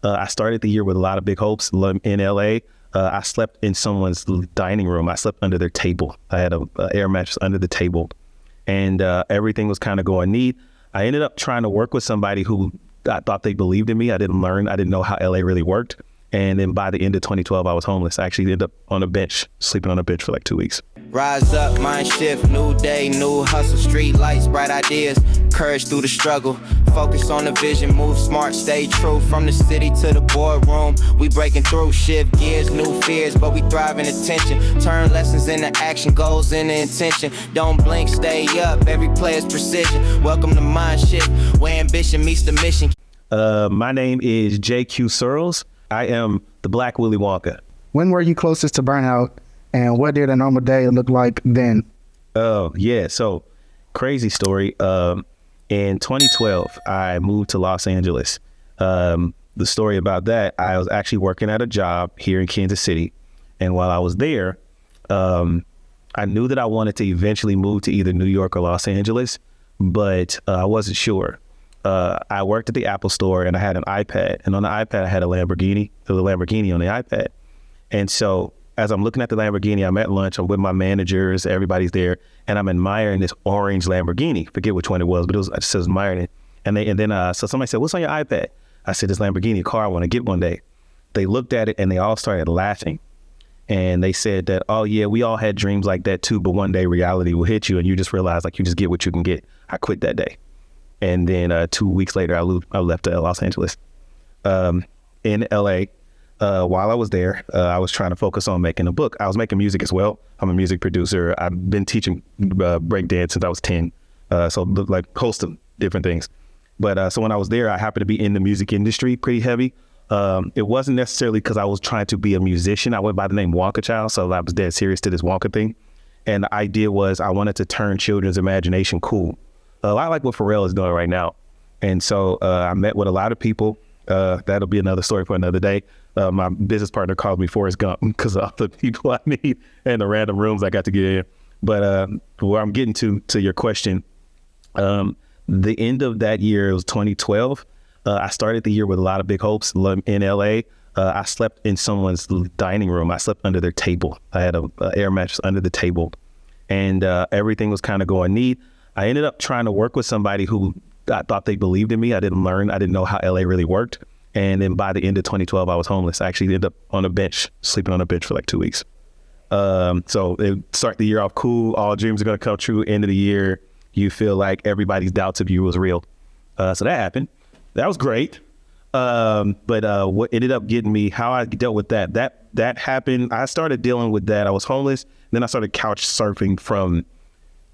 I started the year with a lot of big hopes in LA. I slept in someone's dining room. I slept under their table. I had a air mattress under the table, and everything was kind of going neat. I ended up trying to work with somebody who I thought they believed in me. I didn't know how LA really worked. And then by the end of 2012, I was homeless. I actually ended up on a bench, sleeping on a bench for like 2 weeks. Rise up, mind shift, new day, new hustle, street lights, bright ideas, courage through the struggle. Focus on the vision, move smart, stay true. From the city to the boardroom, we breaking through, shift gears, new fears, but we thrive in attention. Turn lessons into action, goals into intention. Don't blink, stay up, every player's precision. Welcome to Mind Shift, where ambition meets the mission. My name is JQ Sirls. I am the Black Willy Wonka. When were you closest to burnout, and what did a normal day look like then? Oh, yeah. So, crazy story. In 2012, I moved to Los Angeles. The story about that, I was actually working at a job here in Kansas City. And while I was there, I knew that I wanted to eventually move to either New York or Los Angeles, but I wasn't sure. I worked at the Apple store and I had an iPad, and on the iPad I had a Lamborghini on the iPad. And so as I'm looking at the Lamborghini, I'm at lunch, I'm with my managers, everybody's there, and I'm admiring this orange Lamborghini. Forget which one it was, but I just was admiring it. So somebody said, "What's on your iPad?" I said, "This Lamborghini car I want to get one day." They looked at it and they all started laughing. And they said that, "Oh yeah, we all had dreams like that too, but one day reality will hit you and you just realize like you just get what you can get." I quit that day. And then 2 weeks later, I left Los Angeles. In LA, while I was there, I was trying to focus on making a book. I was making music as well. I'm a music producer. I've been teaching breakdance since I was 10. So like host of different things. But so when I was there, I happened to be in the music industry pretty heavy. It wasn't necessarily because I was trying to be a musician. I went by the name Wonka Child, so I was dead serious to this Wonka thing. And the idea was I wanted to turn children's imagination cool. A lot like what Pharrell is doing right now. And so I met with a lot of people. That'll be another story for another day. My business partner called me Forrest Gump because of all the people I meet and the random rooms I got to get in. But where I'm getting to your question, the end of that year, it was 2012. I started the year with a lot of big hopes in LA. I slept in someone's dining room. I slept under their table. I had a air mattress under the table, and everything was kind of going neat. I ended up trying to work with somebody who I thought they believed in me. I didn't know how LA really worked. And then by the end of 2012, I was homeless. I actually ended up on a bench, sleeping on a bench for like 2 weeks. So it start the year off cool. All dreams are going to come true. End of the year, you feel like everybody's doubts of you was real. So that happened. That was great. But what ended up getting me, how I dealt with that happened. I started dealing with that. I was homeless. Then I started couch surfing from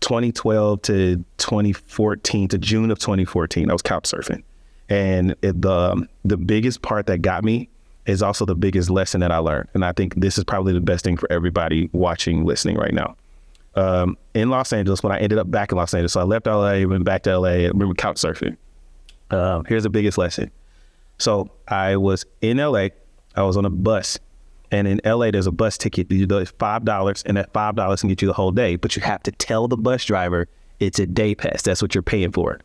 2012 to 2014 to June of 2014. I was couch surfing. And the biggest part that got me is also the biggest lesson that I learned. And I think this is probably the best thing for everybody watching, listening right now. In Los Angeles, when I ended up back in Los Angeles, so I left LA, went back to LA, I remember couch surfing. Here's the biggest lesson. So I was in LA, I was on a bus, and in LA, there's a bus ticket. You do $5, and that $5 can get you the whole day, but you have to tell the bus driver it's a day pass. That's what you're paying for.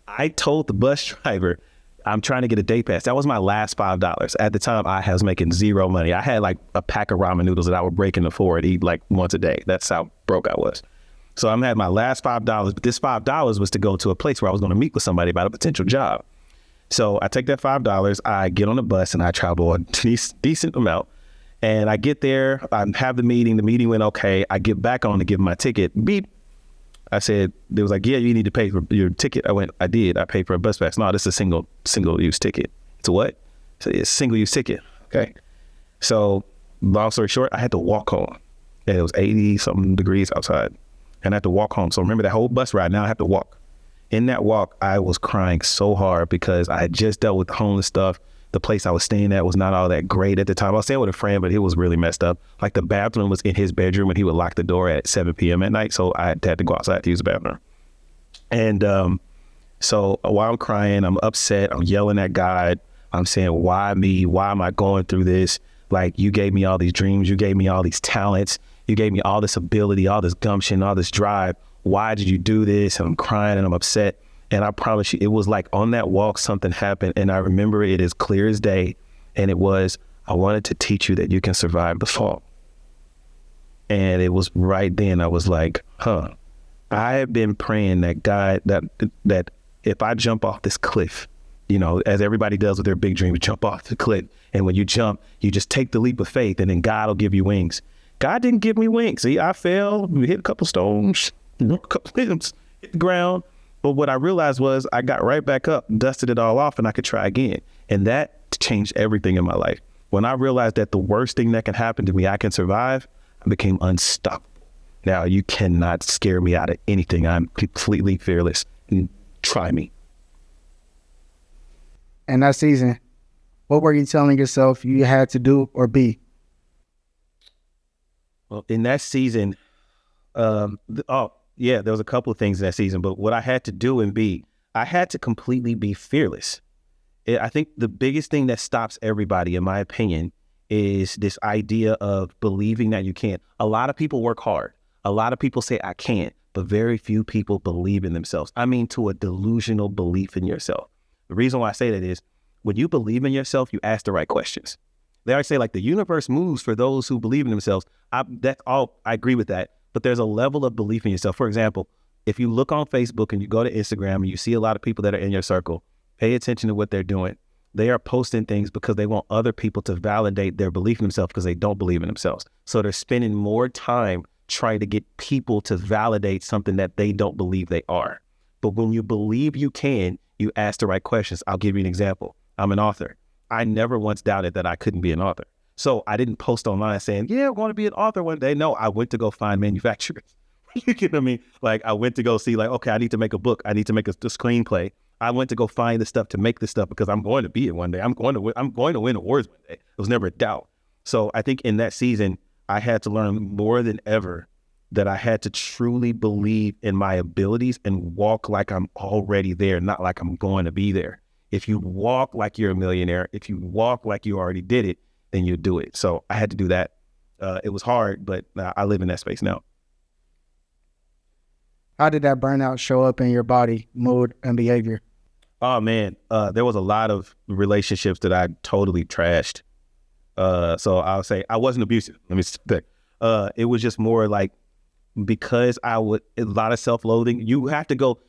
I told the bus driver, I'm trying to get a day pass. That was my last $5. At the time, I was making zero money. I had like a pack of ramen noodles that I would break into four and eat like once a day. That's how broke I was. So I had my last $5, but this $5 was to go to a place where I was going to meet with somebody about a potential job. So I take that $5, I get on the bus, and I travel a decent amount. And I get there, I have the meeting went okay. I get back on to give my ticket, beep. I said, they was like, "Yeah, you need to pay for your ticket." I went, "I did, I paid for a bus pass." "No, this is a single-use ticket." "It's a what?" I said, "It's a single-use ticket." Okay. So long story short, I had to walk home. And it was 80-something degrees outside. And I had to walk home. So remember that whole bus ride, now I have to walk. In that walk, I was crying so hard because I had just dealt with the homeless stuff. The place I was staying at was not all that great at the time. I was staying with a friend, but it was really messed up. Like the bathroom was in his bedroom and he would lock the door at 7 p.m. at night. So I had to go outside to use the bathroom. And so while I'm crying, I'm upset. I'm yelling at God. I'm saying, why me? Why am I going through this? Like, you gave me all these dreams. You gave me all these talents. You gave me all this ability, all this gumption, all this drive. Why did you do this? And I'm crying and I'm upset. And I promise you, it was like on that walk, something happened. And I remember it as clear as day. And it was, I wanted to teach you that you can survive the fall. And it was right then I was like, I have been praying that God, that if I jump off this cliff, as everybody does with their big dream, jump off the cliff. And when you jump, you just take the leap of faith, and then God will give you wings. God didn't give me wings. See, I fell, hit a couple stones, a couple limbs, hit the ground. But what I realized was I got right back up, dusted it all off, and I could try again. And that changed everything in my life. When I realized that the worst thing that can happen to me, I can survive, I became unstoppable. Now, you cannot scare me out of anything. I'm completely fearless. Try me. And that season, what were you telling yourself you had to do or be? Well, in that season, there was a couple of things in that season, but what I had to do and be, I had to completely be fearless. I think the biggest thing that stops everybody, in my opinion, is this idea of believing that you can't. A lot of people work hard. A lot of people say, I can't, but very few people believe in themselves. I mean, to a delusional belief in yourself. The reason why I say that is when you believe in yourself, you ask the right questions. They always say like the universe moves for those who believe in themselves. That's all. I agree with that. But there's a level of belief in yourself. For example, if you look on Facebook and you go to Instagram and you see a lot of people that are in your circle, pay attention to what they're doing. They are posting things because they want other people to validate their belief in themselves because they don't believe in themselves. So they're spending more time trying to get people to validate something that they don't believe they are. But when you believe you can, you ask the right questions. I'll give you an example. I'm an author. I never once doubted that I couldn't be an author. So I didn't post online saying, yeah, I want to be an author one day. No, I went to go find manufacturers. You get what I mean? Like I went to go see like, okay, I need to make a book. I need to make a screenplay. I went to go find the stuff to make this stuff because I'm going to be it one day. I'm going to win awards one day. It was never a doubt. So I think in that season, I had to learn more than ever that I had to truly believe in my abilities and walk like I'm already there, not like I'm going to be there. If you walk like you're a millionaire, if you walk like you already did it, then you do it. So I had to do that. It was hard, but I live in that space now. How did that burnout show up in your body, mood, and behavior? Oh, man. There was a lot of relationships that I totally trashed. So I'll say I wasn't abusive. Let me stick. It was just more like because a lot of self-loathing. You have to go.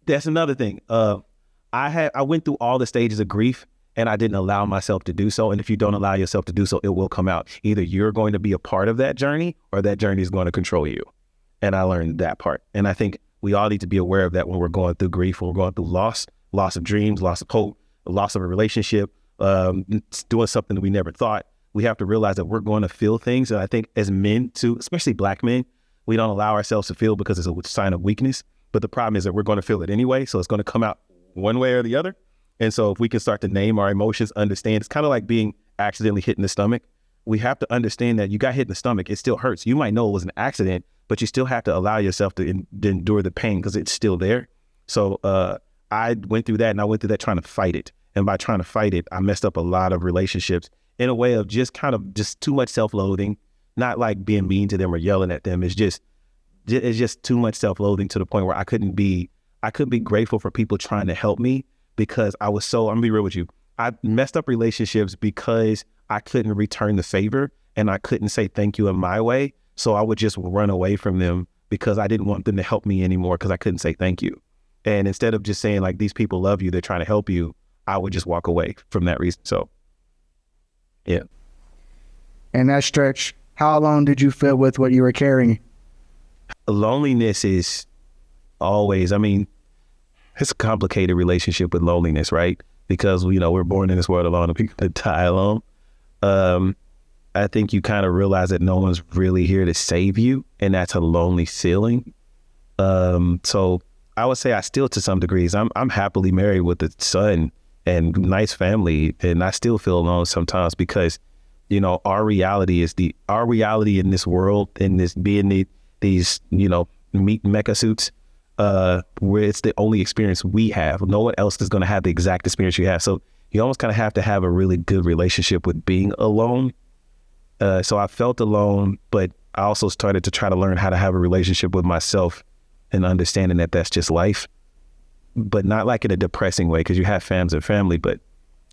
That's another thing. I went through all the stages of grief and I didn't allow myself to do so. And if you don't allow yourself to do so, it will come out. Either you're going to be a part of that journey or that journey is going to control you. And I learned that part. And I think we all need to be aware of that when we're going through grief, when we're going through loss of dreams, loss of hope, loss of a relationship, doing something that we never thought. We have to realize that we're going to feel things. And I think as men too, especially Black men, we don't allow ourselves to feel because it's a sign of weakness. But the problem is that we're going to feel it anyway. So it's going to come out one way or the other. And so if we can start to name our emotions, understand, it's kind of like being accidentally hit in the stomach. We have to understand that you got hit in the stomach. It still hurts. You might know it was an accident, but you still have to allow yourself to endure the pain because it's still there. So I went through that, and I went through that trying to fight it. And by trying to fight it, I messed up a lot of relationships in a way of just too much self-loathing, not like being mean to them or yelling at them. It's just too much self-loathing to the point where I couldn't be grateful for people trying to help me because I'm gonna be real with you. I messed up relationships because I couldn't return the favor and I couldn't say thank you in my way. So I would just run away from them because I didn't want them to help me anymore because I couldn't say thank you. And instead of just saying like, these people love you, they're trying to help you, I would just walk away from that reason. So, yeah. In that stretch, how long did you feel with what you were carrying? Loneliness is always, it's a complicated relationship with loneliness, right? Because, we're born in this world alone and people die alone. I think you kind of realize that no one's really here to save you, and that's a lonely feeling. So I would say I still, to some degrees, I'm happily married with a son and nice family, and I still feel alone sometimes because, our reality in this world, in this being these, meat mecha suits, where it's the only experience we have. No one else is going to have the exact experience you have. So you almost kind of have to have a really good relationship with being alone. So I felt alone, but I also started to try to learn how to have a relationship with myself and understanding that that's just life, but not like in a depressing way because you have fams and family, but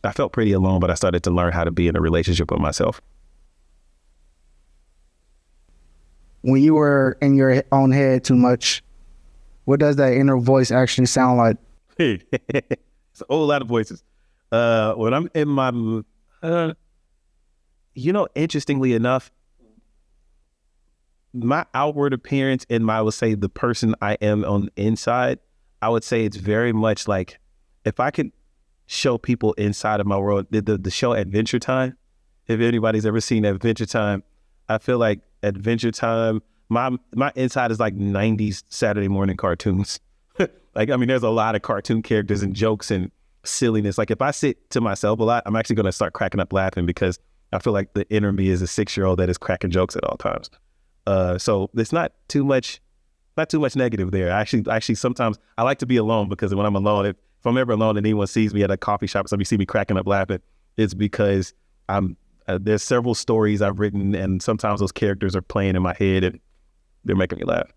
I felt pretty alone, but I started to learn how to be in a relationship with myself. When you were in your own head too much, what does that inner voice actually sound like? It's a whole lot of voices. When I'm in my, interestingly enough, my outward appearance and I would say the person I am on the inside, I would say it's very much like, if I could show people inside of my world, the show Adventure Time, if anybody's ever seen Adventure Time, I feel like Adventure Time, my inside is like 90s Saturday morning cartoons. Like, I mean, there's a lot of cartoon characters and jokes and silliness. Like, if I sit to myself a lot, I'm actually going to start cracking up laughing because I feel like the inner me is a 6-year-old that is cracking jokes at all times. So it's not too much negative there. Actually, sometimes I like to be alone because when I'm alone, if I'm ever alone and anyone sees me at a coffee shop or something, you see me cracking up laughing, it's because there's several stories I've written and sometimes those characters are playing in my head and they're making me laugh.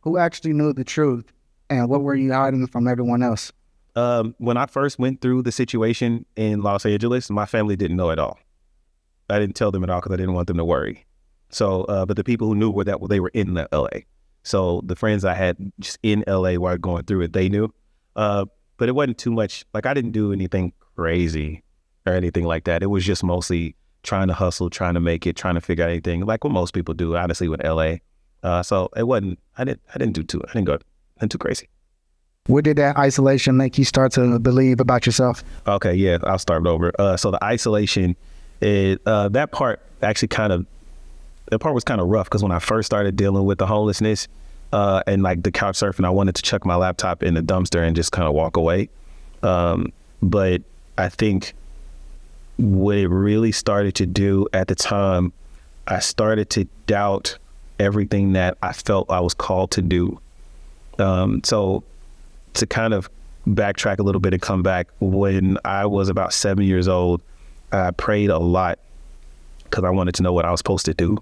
Who actually knew the truth, and what were you hiding from everyone else? When I first went through the situation in Los Angeles, my family didn't know at all. I didn't tell them at all because I didn't want them to worry. So, but the people who knew were that they were in LA. So the friends I had just in LA while going through it, they knew. But it wasn't too much, like I didn't do anything crazy or anything like that. It was just mostly trying to hustle, trying to make it, trying to figure out anything, like what most people do, honestly, with LA. So it wasn't, I didn't go too crazy. What did that isolation make you start to believe about yourself? Okay, yeah, I'll start over. So the isolation, that part was kind of rough because when I first started dealing with the homelessness and like the couch surfing, I wanted to chuck my laptop in the dumpster and just kind of walk away. But I think what it really started to do at the time, I started to doubt everything that I felt I was called to do. So to kind of backtrack a little bit and come back, when I was about 7 years old, I prayed a lot because I wanted to know what I was supposed to do.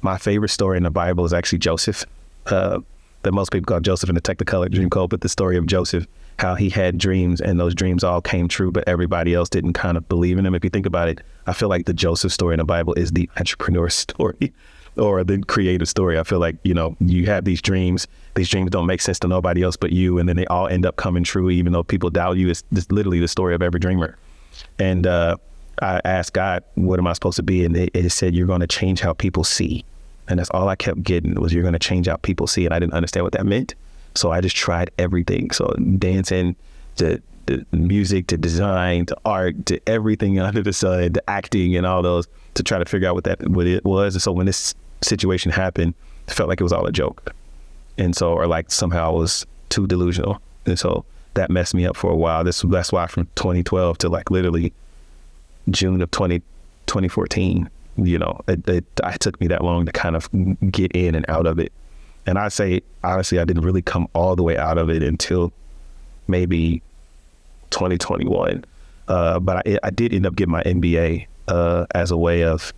My favorite story in the Bible is actually Joseph, that most people call Joseph in the Technicolor Dream Code, but the story of Joseph, how he had dreams and those dreams all came true, but everybody else didn't kind of believe in him. If you think about it, I feel like the Joseph story in the Bible is the entrepreneur story or the creative story. I feel like, you have these dreams don't make sense to nobody else but you, and then they all end up coming true, even though people doubt you. It's literally the story of every dreamer. And I asked God, what am I supposed to be? And it said, you're going to change how people see. And that's all I kept getting was, you're going to change how people see. And I didn't understand what that meant. So I just tried everything. So dancing, to music, to design, to art, to everything under the sun, to acting and all those, to try to figure out what it was. And so when this situation happened, it felt like it was all a joke. And so, or like somehow I was too delusional. And so that messed me up for a while. That's why from 2012 to like literally June of 2014, it took me that long to kind of get in and out of it. And I say, honestly, I didn't really come all the way out of it until maybe 2021. But I did end up getting my MBA as a way of,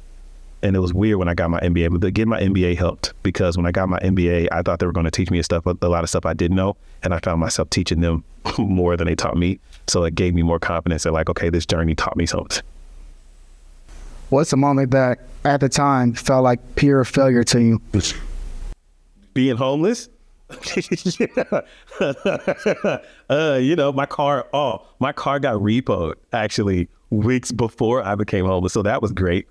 and it was weird when I got my MBA, but getting my MBA helped, because when I got my MBA, I thought they were going to teach me a lot of stuff I didn't know. And I found myself teaching them more than they taught me. So it gave me more confidence that like, okay, this journey taught me something. What's a moment that at the time felt like pure failure to you? Being homeless? My car got repoed actually weeks before I became homeless. So that was great.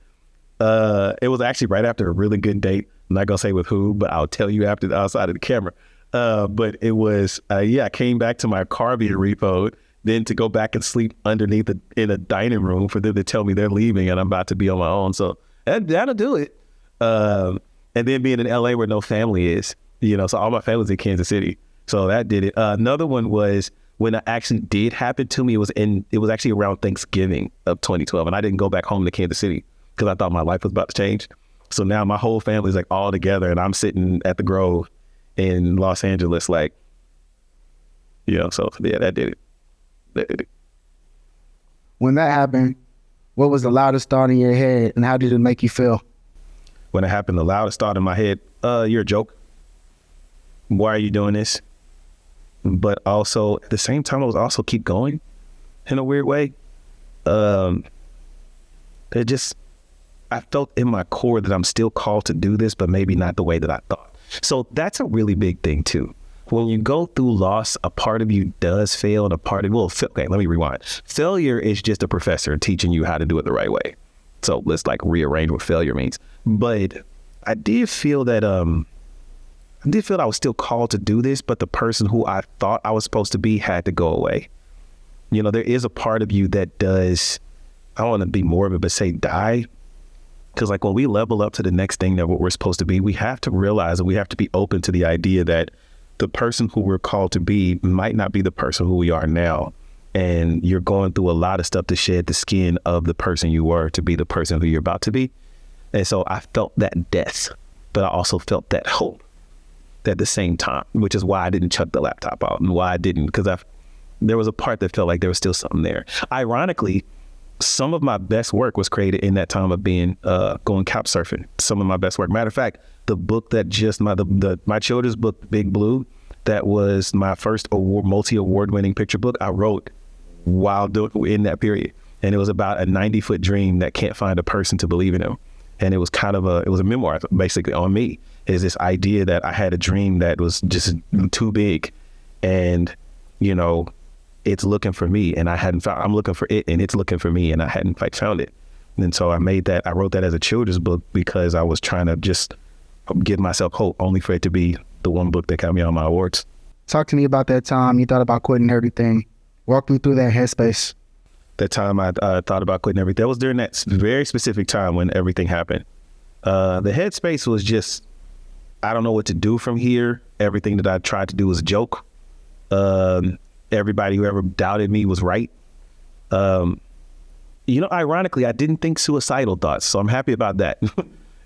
It was actually right after a really good date. I'm not gonna say with who, but I'll tell you after the outside of the camera. But it was, I came back to my car being repoed, then to go back and sleep underneath in a dining room for them to tell me they're leaving and I'm about to be on my own. So that'll do it. And then being in LA where no family is, so all my family's in Kansas City. So that did it. Another one was when it actually did happen to me, it was actually around Thanksgiving of 2012. And I didn't go back home to Kansas City because I thought my life was about to change. So now my whole family's like all together and I'm sitting at the Grove in Los Angeles, so yeah, that did it. When that happened, what was the loudest thought in your head and how did it make you feel? When it happened, the loudest thought in my head, you're a joke. Why are you doing this? But also at the same time, I was also keep going. in a weird way. I felt in my core that I'm still called to do this, but maybe not the way that I thought. So that's a really big thing too. When you go through loss, a part of you does fail, and a part of, okay, let me rewind. Failure is just a professor teaching you how to do it the right way. So let's like rearrange what failure means. But I did feel that I was still called to do this, but the person who I thought I was supposed to be had to go away. You know, there is a part of you that does, I don't want to be morbid, but say die. Because like when we level up to the next thing that what we're supposed to be, we have to realize that we have to be open to the idea that the person who we're called to be might not be the person who we are now. And you're going through a lot of stuff to shed the skin of the person you were to be the person who you're about to be. And so I felt that death, but I also felt that hope at the same time, which is why I didn't chuck the laptop out and why I didn't, because there was a part that felt like there was still something there. Ironically, some of my best work was created in that time of being going couch surfing. Some of my best work. Matter of fact, the book that just my children's book, Big Blue, that was my first multi-award winning picture book, I wrote while in that period. And it was about a 90-foot dream that can't find a person to believe in him. And it was kind of it was a memoir basically on me. Is this idea that I had a dream that was just too big, and you know, it's looking for me, and I'm looking for it, and it's looking for me, and I hadn't quite found it. And so I wrote that as a children's book because I was trying to just give myself hope, only for it to be the one book that got me all my awards. Talk to me about that time you thought about quitting everything. Walk me through that headspace. That time I thought about quitting everything. That was during that very specific time when everything happened. The headspace was just, I don't know what to do from here. Everything that I tried to do was a joke. Everybody who ever doubted me was right. Ironically, I didn't think suicidal thoughts, so I'm happy about that.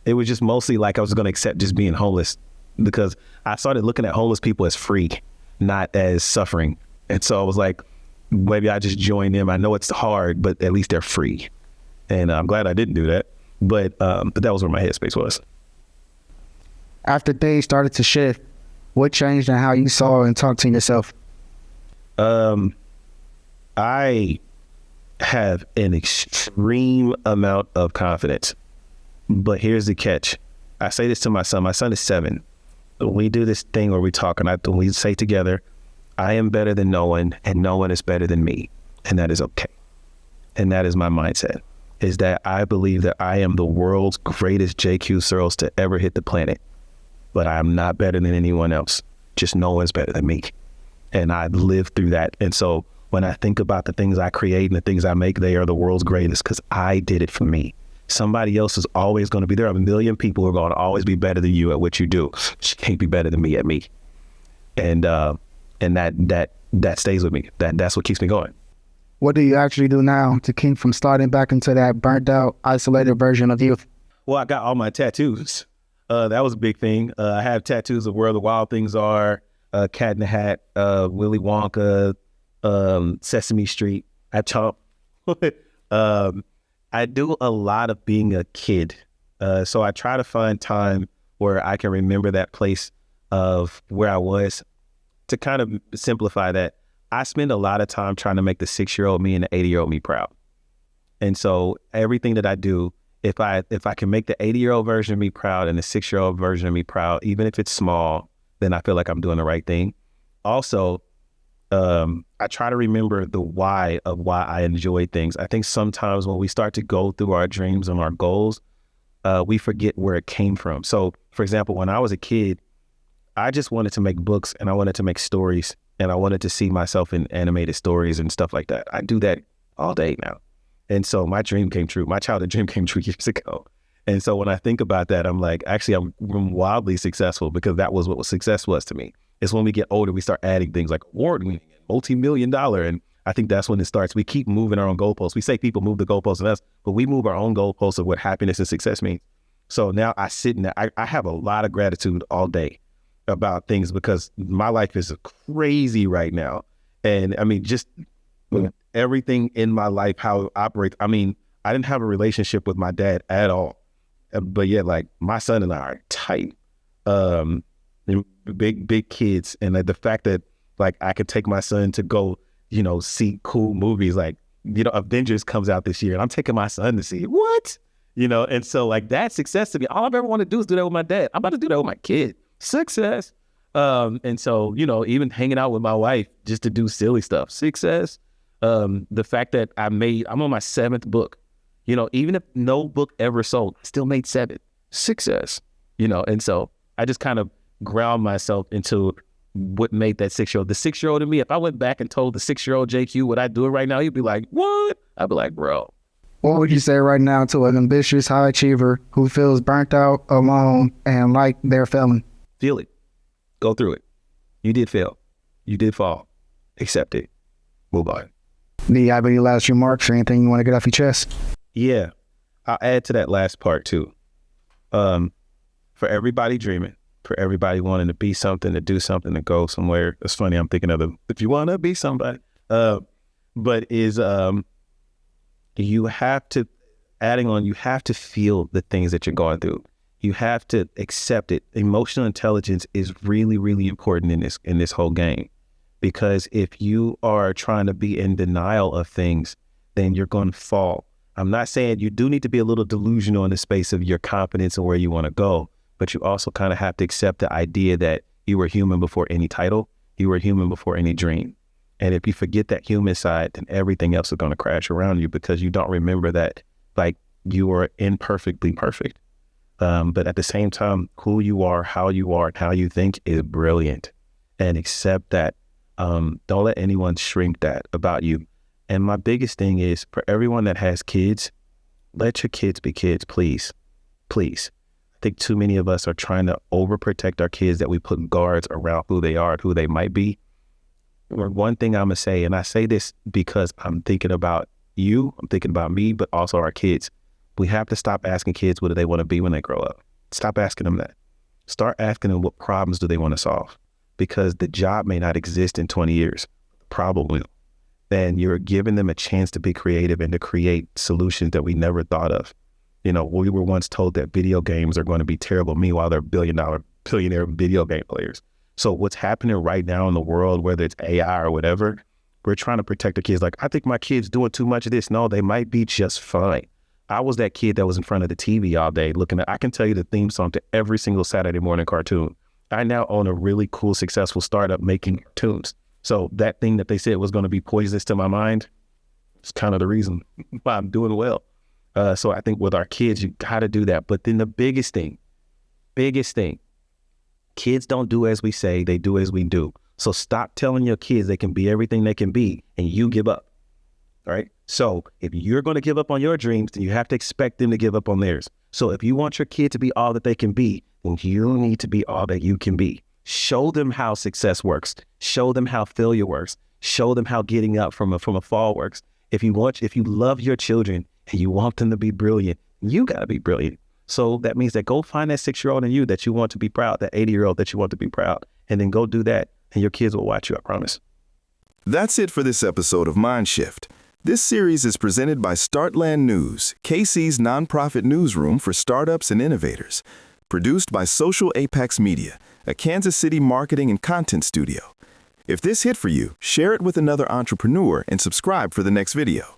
It was just mostly like I was going to accept just being homeless, because I started looking at homeless people as free, not as suffering. And so I was like, maybe I just join them. I know it's hard, but at least they're free. And I'm glad I didn't do that. But that was where my headspace was. After things started to shift, what changed in how you saw and talked to yourself? I have an extreme amount of confidence, but here's the catch. I say this to my son. My son is 7. We do this thing where we talk and we say together, I am better than no one and no one is better than me. And that is okay. And that is my mindset, is that I believe that I am the world's greatest JQ Sirls to ever hit the planet, but I am not better than anyone else. Just no one's better than me. And I lived through that. And so when I think about the things I create and the things I make, they are the world's greatest because I did it for me. Somebody else is always going to be there. A million people are going to always be better than you at what you do. She can't be better than me at me. And that stays with me. That's what keeps me going. What do you actually do now to keep from starting back into that burnt out, isolated version of you? Well, I got all my tattoos. That was a big thing. I have tattoos of Where the Wild Things Are, Cat in the Hat, Willy Wonka, Sesame Street. I chomp. I do a lot of being a kid. So I try to find time where I can remember that place of where I was. To kind of simplify that, I spend a lot of time trying to make the 6-year-old me and the 80-year-old me proud. And so everything that I do, if I can make the 80-year-old version of me proud and the 6-year-old version of me proud, even if it's small, then I feel like I'm doing the right thing. Also, I try to remember the why of why I enjoy things. I think sometimes when we start to go through our dreams and our goals, we forget where it came from. So, for example, when I was a kid, I just wanted to make books and I wanted to make stories and I wanted to see myself in animated stories and stuff like that. I do that all day now. And so my dream came true. My childhood dream came true years ago. And so when I think about that, I'm like, actually, I'm wildly successful because that was what success was to me. It's when we get older, we start adding things like award-winning and multi-million-dollar. And I think that's when it starts. We keep moving our own goalposts. We say people move the goalposts in us, but we move our own goalposts of what happiness and success means. So now I sit in that. I have a lot of gratitude all day about things because my life is crazy right now. And I mean, just everything in my life, how it operates. I mean, I didn't have a relationship with my dad at all, but yet like my son and I are tight, big kids. And like the fact that like I could take my son to go see cool movies like, Avengers comes out this year and I'm taking my son to see it. What? And so like that's success to me. All I've ever wanted to do is do that with my dad. I'm about to do that with my kid. Success. And so, even hanging out with my wife just to do silly stuff. Success. The fact that I'm on my 7th book, even if no book ever sold, I still made 7. Success. And so I just kind of ground myself into what made that 6-year-old. The 6-year-old in me, if I went back and told the 6-year-old JQ what I do it right now, he'd be like, what? I'd be like, bro. What would you say right now to an ambitious high achiever who feels burnt out, alone, and like they're failing? Feel it. Go through it. You did fail. You did fall. Accept it. Move on. Do you have any last remarks or anything you want to get off your chest? Yeah. I'll add to that last part too. For everybody dreaming, for everybody wanting to be something, to do something, to go somewhere. It's funny, I'm thinking of if you want to be somebody. But you have to, you have to feel the things that you're going through. You have to accept it. Emotional intelligence is really, really important in this whole game, because if you are trying to be in denial of things, then you're going to fall. I'm not saying you do need to be a little delusional in the space of your confidence and where you want to go, but you also kind of have to accept the idea that you were human before any title, you were human before any dream. And if you forget that human side, then everything else is going to crash around you, because you don't remember that like you are imperfectly perfect. But at the same time, who you are, and how you think is brilliant, and accept that. Don't let anyone shrink that about you. And my biggest thing is, for everyone that has kids, let your kids be kids, please. Please. I think too many of us are trying to overprotect our kids, that we put guards around who they are and who they might be. One thing I'm going to say, and I say this because I'm thinking about you, I'm thinking about me, but also our kids. We have to stop asking kids what do they want to be when they grow up. Stop asking them that. Start asking them what problems do they want to solve, because the job may not exist in 20 years. The problem will. Then you're giving them a chance to be creative and to create solutions that we never thought of. We were once told that video games are going to be terrible. Meanwhile, they're billionaire video game players. So what's happening right now in the world, whether it's AI or whatever, we're trying to protect the kids. Like, I think my kid's doing too much of this. No, they might be just fine. I was that kid that was in front of the TV all day I can tell you the theme song to every single Saturday morning cartoon. I now own a really cool, successful startup making cartoons. So that thing that they said was going to be poisonous to my mind, it's kind of the reason why I'm doing well. So I think with our kids, you got to do that. But then the biggest thing, kids don't do as we say, they do as we do. So stop telling your kids they can be everything they can be and you give up. All right. So if you're going to give up on your dreams, then you have to expect them to give up on theirs. So if you want your kid to be all that they can be, then you need to be all that you can be. Show them how success works. Show them how failure works. Show them how getting up from a fall works. If you love your children and you want them to be brilliant, you got to be brilliant. So that means that go find that 6-year-old in you that you want to be proud, that 80-year-old that you want to be proud, and then go do that, and your kids will watch you, I promise. That's it for this episode of MindShift. This series is presented by Startland News, KC's nonprofit newsroom for startups and innovators. Produced by Social Apex Media, a Kansas City marketing and content studio. If this hit for you, share it with another entrepreneur and subscribe for the next video.